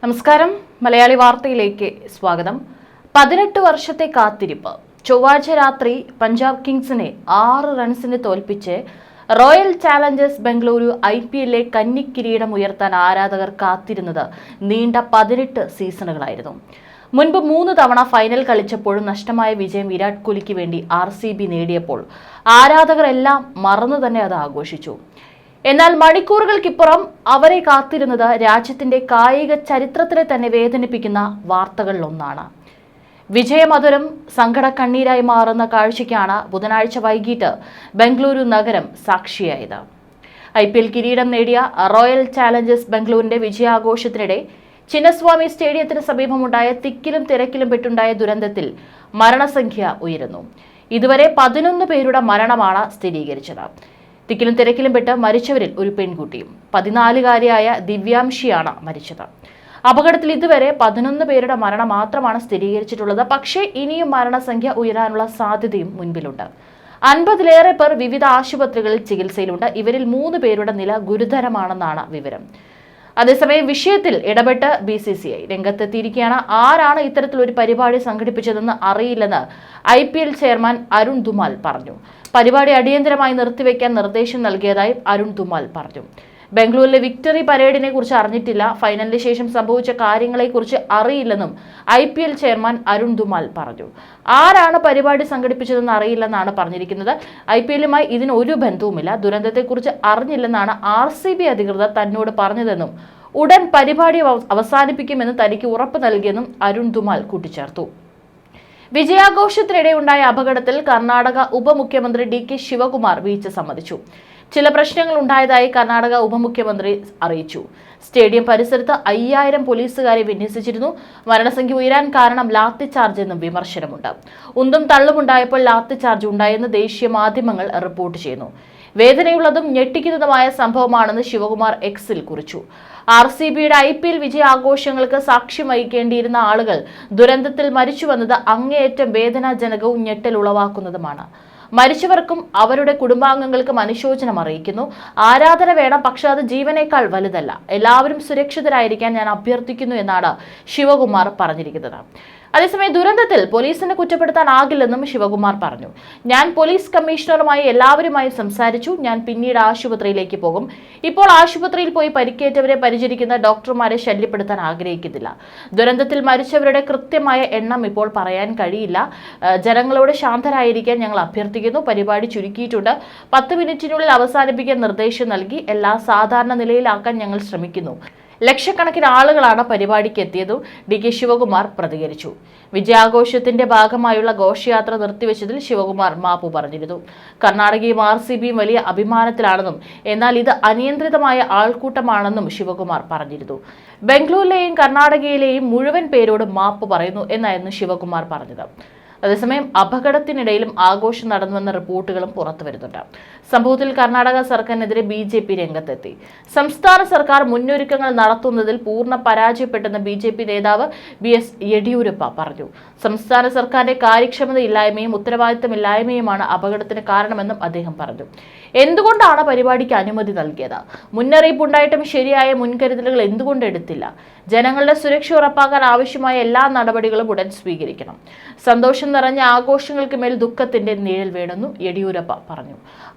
നമസ്കാരം. മലയാളി വാർത്തയിലേക്ക് സ്വാഗതം. 18 വർഷത്തെ കാത്തിരിപ്പ്. ചൊവ്വാഴ്ച രാത്രി പഞ്ചാബ് കിങ്സിനെ 6 റൺസിന് തോൽപ്പിച്ച് റോയൽ ചാലഞ്ചേഴ്സ് ബംഗളൂരു IPL കന്നിക്കിരീടം ഉയർത്താൻ ആരാധകർ കാത്തിരുന്നത് നീണ്ട 18 സീസണുകളായിരുന്നു. മുൻപ് 3 തവണ ഫൈനൽ കളിച്ചപ്പോഴും നഷ്ടമായ വിജയം വിരാട് കോഹ്ലിക്ക് വേണ്ടി RCB നേടിയപ്പോൾ ആരാധകർ എല്ലാം മറന്നു തന്നെ അത് ആഘോഷിച്ചു. എന്നാൽ മണിക്കൂറുകൾക്കിപ്പുറം അവരെ കാത്തിരുന്നത് രാജ്യത്തിന്റെ കായിക ചരിത്രത്തിലെ തന്നെ വേദനിപ്പിക്കുന്ന വാർത്തകളിലൊന്നാണ്. വിജയമധുരം സങ്കടക്കണ്ണീരായി മാറുന്ന കാഴ്ചയ്ക്കാണ് ബുധനാഴ്ച വൈകിട്ട് ബംഗളൂരു നഗരം സാക്ഷിയായത്. IPL കിരീടം നേടിയ റോയൽ ചാലഞ്ചേഴ്സ് ബംഗളൂരിന്റെ വിജയാഘോഷത്തിനിടെ ചിന്നസ്വാമി സ്റ്റേഡിയത്തിന് സമീപമുണ്ടായ തിക്കിലും തിരക്കിലും പെട്ടുണ്ടായ ദുരന്തത്തിൽ മരണസംഖ്യ ഉയരുന്നു. ഇതുവരെ 11 പേരുടെ മരണമാണ് സ്ഥിരീകരിച്ചത്. തിക്കിലും തിരക്കിലും പെട്ട് മരിച്ചവരിൽ ഒരു പെൺകുട്ടിയും 14-കാരിയായ ദിവ്യാംശിയാണ് മരിച്ചത്. അപകടത്തിൽ ഇതുവരെ 11 പേരുടെ മരണം മാത്രമാണ് സ്ഥിരീകരിച്ചിട്ടുള്ളത്. പക്ഷേ ഇനിയും മരണസംഖ്യ ഉയരാനുള്ള സാധ്യതയും മുൻപിലുണ്ട്. 50-ലേറെ പേർ വിവിധ ആശുപത്രികളിൽ ചികിത്സയിലുണ്ട്. ഇവരിൽ 3 പേരുടെ നില ഗുരുതരമാണെന്നാണ് വിവരം. അതേസമയം വിഷയത്തിൽ ഇടപെട്ട് BCCI രംഗത്തെത്തിയിരിക്കുകയാണ്. ആരാണ് ഇത്തരത്തിലൊരു പരിപാടി സംഘടിപ്പിച്ചതെന്ന് അറിയില്ലെന്ന് IPL ചെയർമാൻ അരുൺ ധുമാൽ പറഞ്ഞു. പരിപാടി അടിയന്തരമായി നിർത്തിവെക്കാൻ നിർദ്ദേശം നൽകിയതായി അരുൺ ധുമാൽ പറഞ്ഞു. ബംഗളൂരിലെ വിക്ടറി പരേഡിനെ കുറിച്ച് അറിഞ്ഞിട്ടില്ല. ഫൈനലിന് ശേഷം സംഭവിച്ച കാര്യങ്ങളെക്കുറിച്ച് അറിയില്ലെന്നും IPL ചെയർമാൻ അരുൺ ധുമാൽ പറഞ്ഞു. ആരാണ് പരിപാടി സംഘടിപ്പിച്ചതെന്ന് അറിയില്ലെന്നാണ് പറഞ്ഞിരിക്കുന്നത്. IPLുമായി ഇതിന് ഒരു ബന്ധവുമില്ല. ദുരന്തത്തെക്കുറിച്ച് അറിഞ്ഞില്ലെന്നാണ് RCB അധികൃതർ തന്നോട് പറഞ്ഞതെന്നും ഉടൻ പരിപാടി അവസാനിപ്പിക്കുമെന്ന് തനിക്ക് ഉറപ്പ് നൽകിയെന്നും അരുൺ ധുമാൽ കൂട്ടിച്ചേർത്തു. വിജയാഘോഷത്തിനിടെ ഉണ്ടായ അപകടത്തിൽ കർണാടക ഉപമുഖ്യമന്ത്രി DK ശിവകുമാർ വീഴ്ച സമ്മതിച്ചു. ചില പ്രശ്നങ്ങൾ ഉണ്ടായതായി കർണാടക ഉപമുഖ്യമന്ത്രി അറിയിച്ചു. സ്റ്റേഡിയം പരിസരത്ത് 5000 പോലീസുകാരെ വിന്യസിച്ചിരുന്നു. മരണസംഖ്യ ഉയരാൻ കാരണം ലാത്തി ചാർജ് എന്നും വിമർശനമുണ്ട്. ഉന്തും തള്ളുമുണ്ടായപ്പോൾ ലാത്തി ചാർജ് ഉണ്ടായെന്ന് ദേശീയ മാധ്യമങ്ങൾ റിപ്പോർട്ട് ചെയ്യുന്നു. വേദനയുള്ളതും ഞെട്ടിക്കുന്നതുമായ സംഭവമാണെന്ന് ശിവകുമാർ Xൽ കുറിച്ചു. RCBയുടെ IPL വിജയാഘോഷങ്ങൾക്ക് സാക്ഷ്യം വഹിക്കേണ്ടിയിരുന്ന ആളുകൾ ദുരന്തത്തിൽ മരിച്ചുവെന്നത് അങ്ങേയറ്റം വേദനാജനകവും ഞെട്ടലുളവാക്കുന്നതുമാണ്. മരിച്ചവർക്കും അവരുടെ കുടുംബാംഗങ്ങൾക്കും അനുശോചനം അറിയിക്കുന്നു. ആരാധന വേണം, പക്ഷെ അത് ജീവനേക്കാൾ വലുതല്ല. എല്ലാവരും സുരക്ഷിതരായിരിക്കാൻ ഞാൻ അഭ്യർത്ഥിക്കുന്നു എന്നാണ് ശിവകുമാർ പറഞ്ഞിരിക്കുന്നത്. അതേസമയം ദുരന്തത്തിൽ പോലീസിനെ കുറ്റപ്പെടുത്താനാകില്ലെന്നും ശിവകുമാർ പറഞ്ഞു. ഞാൻ പോലീസ് കമ്മീഷണറുമായി എല്ലാവരുമായും സംസാരിച്ചു. ഞാൻ പിന്നീട് ആശുപത്രിയിലേക്ക് പോകും. ഇപ്പോൾ ആശുപത്രിയിൽ പോയി പരിക്കേറ്റവരെ പരിചരിക്കുന്ന ഡോക്ടർമാരെ ശല്യപ്പെടുത്താൻ ആഗ്രഹിക്കുന്നില്ല. ദുരന്തത്തിൽ മരിച്ചവരുടെ കൃത്യമായ എണ്ണം ഇപ്പോൾ പറയാൻ കഴിയില്ല. ജനങ്ങളോട് ശാന്തരായിരിക്കാൻ ഞങ്ങൾ അഭ്യർത്ഥിക്കുന്നു. പരിപാടി ചുരുക്കിയിട്ടുണ്ട്. 10 മിനിറ്റിനുള്ളിൽ അവസാനിപ്പിക്കാൻ നിർദ്ദേശം നൽകി. എല്ലാം സാധാരണ നിലയിലാക്കാൻ ഞങ്ങൾ ശ്രമിക്കുന്നു. ലക്ഷക്കണക്കിന് ആളുകളാണ് പരിപാടിക്ക് എത്തിയതും DK ശിവകുമാർ പ്രതികരിച്ചു. വിജയാഘോഷത്തിന്റെ ഭാഗമായുള്ള ഘോഷയാത്ര നിർത്തിവെച്ചതിൽ ശിവകുമാർ മാപ്പ് പറഞ്ഞിരുന്നു. കർണാടകയും RCBയും വലിയ അഭിമാനത്തിലാണെന്നും എന്നാൽ ഇത് അനിയന്ത്രിതമായ ആൾക്കൂട്ടമാണെന്നും ശിവകുമാർ പറഞ്ഞിരുന്നു. ബംഗളൂരിലെയും കർണാടകയിലെയും മുഴുവൻ പേരോടും മാപ്പ് പറയുന്നു എന്നായിരുന്നു ശിവകുമാർ പറഞ്ഞത്. അതേസമയം അപകടത്തിനിടയിലും ആഘോഷം നടന്നുവെന്ന റിപ്പോർട്ടുകളും പുറത്തു വരുന്നുണ്ട്. സംഭവത്തിൽ കർണാടക സർക്കാരിനെതിരെ BJP രംഗത്തെത്തി. സംസ്ഥാന സർക്കാർ മുന്നൊരുക്കങ്ങൾ നടത്തുന്നതിൽ പൂർണ്ണ പരാജയപ്പെട്ടെന്ന് BJP നേതാവ് BS യെഡിയൂരപ്പ പറഞ്ഞു. സംസ്ഥാന സർക്കാരിന്റെ കാര്യക്ഷമതയില്ലായ്മയും ഉത്തരവാദിത്തമില്ലായ്മയുമാണ് അപകടത്തിന് കാരണമെന്നും അദ്ദേഹം പറഞ്ഞു. എന്തുകൊണ്ടാണ് പരിപാടിക്ക് അനുമതി നൽകിയത്? മുന്നറിയിപ്പ് ഉണ്ടായിട്ടും ശരിയായ മുൻകരുതലുകൾ എന്തുകൊണ്ട് എടുത്തില്ല? ജനങ്ങളുടെ സുരക്ഷ ഉറപ്പാക്കാൻ ആവശ്യമായ എല്ലാ നടപടികളും ഉടൻ സ്വീകരിക്കണം. സന്തോഷം നിറഞ്ഞ ആഘോഷങ്ങൾക്ക് മേൽ ദുഃഖത്തിന്റെ നിഴൽ വേണമെന്നും യെഡിയൂരപ്പ പറഞ്ഞു.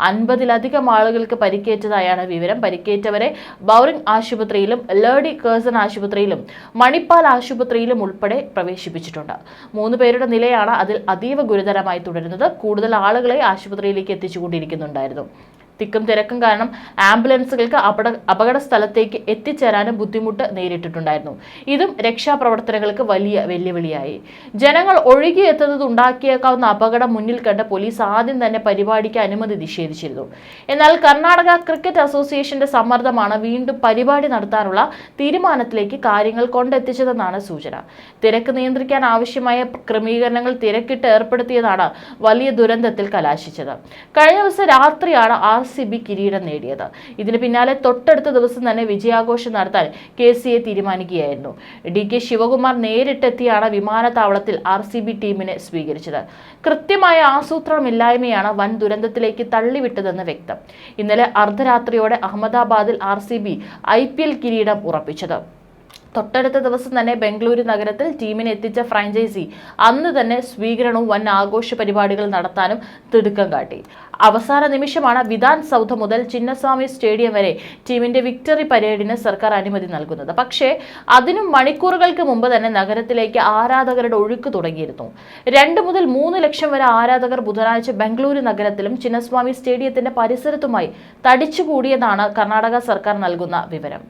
50-ലധികം ആളുകൾക്ക് പരിക്കേറ്റതായാണ് വിവരം. പരിക്കേറ്റവരെ ബൗറിംഗ് ആശുപത്രിയിലും ലേഡി കേഴ്സൺ ആശുപത്രിയിലും മണിപ്പാൽ ആശുപത്രിയിലും ഉൾപ്പെടെ പ്രവേശിപ്പിച്ചിട്ടുണ്ട്. 3 പേരുടെ നിലയാണ് അതിൽ അതീവ ഗുരുതരമായി തുടരുന്നത്. കൂടുതൽ ആളുകളെ ആശുപത്രിയിലേക്ക് എത്തിച്ചുകൊണ്ടിരിക്കുന്നുണ്ടായിരുന്നു. തിക്കും തിരക്കും കാരണം ആംബുലൻസുകൾക്ക് അപകട സ്ഥലത്തേക്ക് എത്തിച്ചേരാനും ബുദ്ധിമുട്ട് നേരിട്ടിട്ടുണ്ടായിരുന്നു. ഇതും രക്ഷാപ്രവർത്തനങ്ങൾക്ക് വലിയ വെല്ലുവിളിയായി. ജനങ്ങൾ ഒഴുകിയെത്തുന്നത് ഉണ്ടാക്കിയേക്കാവുന്ന അപകടം മുന്നിൽ കണ്ട് പോലീസ് ആദ്യം തന്നെ പരിപാടിക്ക് അനുമതി നിഷേധിച്ചിരുന്നു. എന്നാൽ കർണാടക ക്രിക്കറ്റ് അസോസിയേഷന്റെ സമ്മർദ്ദമാണ് വീണ്ടും പരിപാടി നടത്താനുള്ള തീരുമാനത്തിലേക്ക് കാര്യങ്ങൾ കൊണ്ടെത്തിച്ചതെന്നാണ് സൂചന. തിരക്ക് നിയന്ത്രിക്കാൻ ആവശ്യമായ ക്രമീകരണങ്ങൾ തിരക്കിട്ട് ഏർപ്പെടുത്തിയതാണ് വലിയ ദുരന്തത്തിൽ കലാശിച്ചത്. കഴിഞ്ഞ ദിവസം രാത്രിയാണ് RCB കിരീടം നേടിയത്. ഇതിന് പിന്നാലെ തൊട്ടടുത്ത ദിവസം തന്നെ വിജയാഘോഷം നടത്താൻ KCA തീരുമാനിക്കുകയായിരുന്നു. DK ശിവകുമാർ നേരിട്ടെത്തിയാണ് വിമാനത്താവളത്തിൽ RCB ടീമിനെ സ്വീകരിച്ചത്. കൃത്യമായ ആസൂത്രണമില്ലായ്മയാണ് വൻ ദുരന്തത്തിലേക്ക് തള്ളിവിട്ടതെന്ന് വ്യക്തം. ഇന്നലെ അർദ്ധരാത്രിയോടെ അഹമ്മദാബാദിൽ RCB IPL കിരീടം ഉറപ്പിച്ചത്. തൊട്ടടുത്ത ദിവസം തന്നെ ബംഗളൂരു നഗരത്തിൽ ടീമിനെ എത്തിച്ച ഫ്രാഞ്ചൈസി അന്ന് തന്നെ സ്വീകരണവും വൻ ആഘോഷ പരിപാടികൾ നടത്താനും തിടുക്കം കാട്ടി. അവസാന നിമിഷമാണ് വിധാൻ സൗധ മുതൽ ചിന്നസ്വാമി സ്റ്റേഡിയം വരെ ടീമിന്റെ വിക്ടറി പരേഡിന് സർക്കാർ അനുമതി നൽകുന്നത്. പക്ഷേ അതിനും മണിക്കൂറുകൾക്ക് മുമ്പ് തന്നെ നഗരത്തിലേക്ക് ആരാധകരുടെ ഒഴുക്ക് തുടങ്ങിയിരുന്നു. 2 മുതൽ 3 ലക്ഷം വരെ ആരാധകർ ബുധനാഴ്ച ബംഗളൂരു നഗരത്തിലും ചിന്നസ്വാമി സ്റ്റേഡിയത്തിന്റെ പരിസരത്തുമായി തടിച്ചുകൂടിയതാണ് കർണാടക സർക്കാർ നൽകുന്ന വിവരം.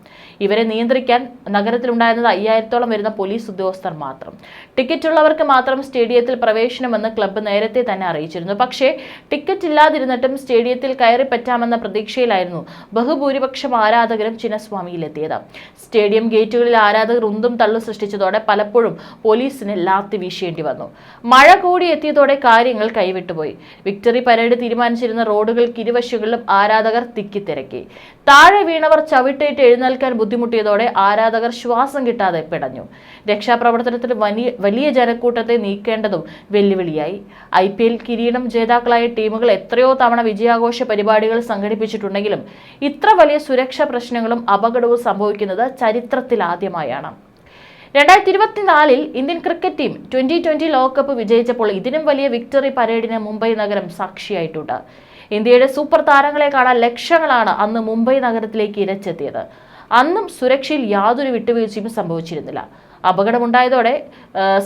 ഇവരെ നിയന്ത്രിക്കാൻ നഗരത്തിൽ ഉണ്ടായിരുന്നത് 5000-ഓളം വരുന്ന പോലീസ് ഉദ്യോഗസ്ഥർ മാത്രം. ടിക്കറ്റ് ഉള്ളവർക്ക് മാത്രം സ്റ്റേഡിയത്തിൽ പ്രവേശനമെന്ന് ക്ലബ്ബ് നേരത്തെ തന്നെ അറിയിച്ചിരുന്നു. പക്ഷേ ടിക്കറ്റ് ഇല്ലാതിരുന്നിട്ടും സ്റ്റേഡിയത്തിൽ കയറി പറ്റാമെന്ന പ്രതീക്ഷയിലായിരുന്നു ബഹുഭൂരിപക്ഷം ആരാധകരും ചിന്നസ്വാമിയിലെത്തിയത്. സ്റ്റേഡിയം ഗേറ്റുകളിൽ ആരാധകർ ഉന്തും തള്ളും സൃഷ്ടിച്ചതോടെ പലപ്പോഴും പോലീസിന് ലാത്തി വീശേണ്ടി വന്നു. മഴ കൂടി എത്തിയതോടെ കാര്യങ്ങൾ കൈവിട്ടുപോയി. വിക്ടറി പരേഡ് തീരുമാനിച്ചിരുന്ന റോഡുകൾക്ക് ഇരുവശങ്ങളിലും ആരാധകർ തിക്കിത്തിരക്കി. താഴെ വീണവർ ചവിട്ടേറ്റ് എഴുന്നേൽക്കാൻ ബുദ്ധിമുട്ടിയതോടെ ആരാധകർ ശ്വാസം കിട്ടാതെ പിടഞ്ഞു. രക്ഷാപ്രവർത്തനത്തിന് വലിയ ജനക്കൂട്ടത്തെ നീക്കേണ്ടതും വെല്ലുവിളിയായി. IPL കിരീടം ജേതാക്കളായ ടീമുകൾ എത്രയോ തവണ വിജയാഘോഷ പരിപാടികൾ സംഘടിപ്പിച്ചിട്ടുണ്ടെങ്കിലും ഇത്ര വലിയ സുരക്ഷാ പ്രശ്നങ്ങളും അപകടവും സംഭവിക്കുന്നത് ചരിത്രത്തിലാദ്യമായാണ്. 2024 ഇന്ത്യൻ ക്രിക്കറ്റ് ടീം T20 ലോകകപ്പ് വിജയിച്ചപ്പോൾ ഇതിനും വലിയ വിക്ടറി പരേഡിന് മുംബൈ നഗരം സാക്ഷിയായിട്ടുണ്ട്. ഇന്ത്യയുടെ സൂപ്പർ താരങ്ങളെ കാണാൻ ലക്ഷങ്ങളാണ് അന്ന് മുംബൈ നഗരത്തിലേക്ക് ഇരച്ചെത്തിയത്. അന്നും സുരക്ഷയിൽ യാതൊരു വിട്ടുവീഴ്ചയും സംഭവിച്ചിരുന്നില്ല. അപകടമുണ്ടായതോടെ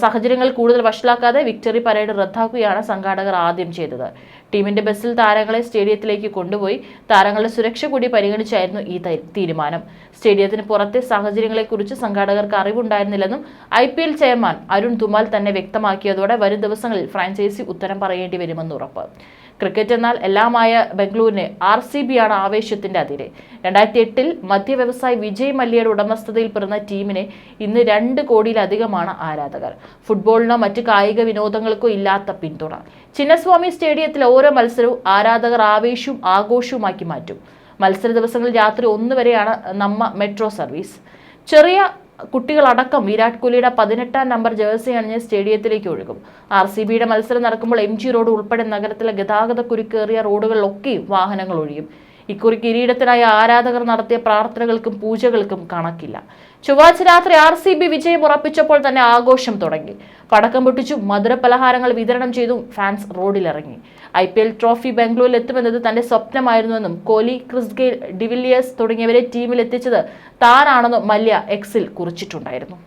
സാഹചര്യങ്ങൾ കൂടുതൽ വഷളാക്കാതെ വിക്ടറി പരേഡ് റദ്ദാക്കുകയാണ് സംഘാടകർ ആദ്യം ചെയ്തത്. ടീമിന്റെ ബസ്സിൽ താരങ്ങളെ സ്റ്റേഡിയത്തിലേക്ക് കൊണ്ടുപോയി താരങ്ങളുടെ സുരക്ഷ കൂടി പരിഗണിച്ചായിരുന്നു ഈ തീരുമാനം. സ്റ്റേഡിയത്തിന് പുറത്തെ സാഹചര്യങ്ങളെക്കുറിച്ച് സംഘാടകർക്ക് അറിവുണ്ടായിരുന്നില്ലെന്നും IPL ചെയർമാൻ അരുൺ ധുമാൽ തന്നെ വ്യക്തമാക്കിയതോടെ വരും ദിവസങ്ങളിൽ ഫ്രാഞ്ചൈസി ഉത്തരം പറയേണ്ടി വരുമെന്ന് ഉറപ്പ്. ക്രിക്കറ്റ് എന്നാൽ എല്ലാമായ ബംഗളൂരിന് RCB ആണ് ആവേശത്തിന്റെ അതിര്. 2008 മധ്യ വ്യവസായി വിജയ് മല്യയുടെ ഉടമസ്ഥതയിൽ പിറന്ന ടീമിന് ഇന്ന് 2 കോടിയിലധികമാണ് ആരാധകർ. ഫുട്ബോളിനോ മറ്റ് കായിക വിനോദങ്ങൾക്കോ ഇല്ലാത്ത പിന്തുണ. ചിന്നസ്വാമി സ്റ്റേഡിയത്തിലെ ഓരോ മത്സരവും ആരാധകർ ആവേശവും ആഘോഷവുമാക്കി മാറ്റും. മത്സര ദിവസങ്ങളിൽ രാത്രി 1 വരെയാണ് നമ്മ മെട്രോ സർവീസ്. ചെറിയ കുട്ടികളടക്കം വിരാട് കോഹ്ലിയുടെ 18-ാം നമ്പർ ജേഴ്സി അണിഞ്ഞ് സ്റ്റേഡിയത്തിലേക്ക് ഒഴുകും. RCBയുടെ മത്സരം നടക്കുമ്പോൾ MG റോഡ് ഉൾപ്പെടെ നഗരത്തിലെ ഗതാഗത കുരുക്കേറിയ റോഡുകളിലൊക്കെയും വാഹനങ്ങൾ ഒഴിയും. ഇക്കുറി കിരീടത്തിനായി ആരാധകർ നടത്തിയ പ്രാർത്ഥനകൾക്കും പൂജകൾക്കും കണക്കില്ല. ചൊവ്വാഴ്ച രാത്രി RCB വിജയം ഉറപ്പിച്ചപ്പോൾ തന്നെ ആഘോഷം തുടങ്ങി. പടക്കം പൊട്ടിച്ചും മധുരപലഹാരങ്ങൾ വിതരണം ചെയ്തും ഫാൻസ് റോഡിലിറങ്ങി. IPL ട്രോഫി ബംഗളൂരിൽ എത്തുമെന്നത് തന്റെ സ്വപ്നമായിരുന്നുവെന്നും കോഹ്ലി, ക്രിസ് ഗെയിൽ, ഡിവിലിയേഴ്സ് തുടങ്ങിയവരെ ടീമിൽ എത്തിച്ചത് താനാണെന്നും മല്യ എക്സിൽ കുറിച്ചിട്ടുണ്ടായിരുന്നു.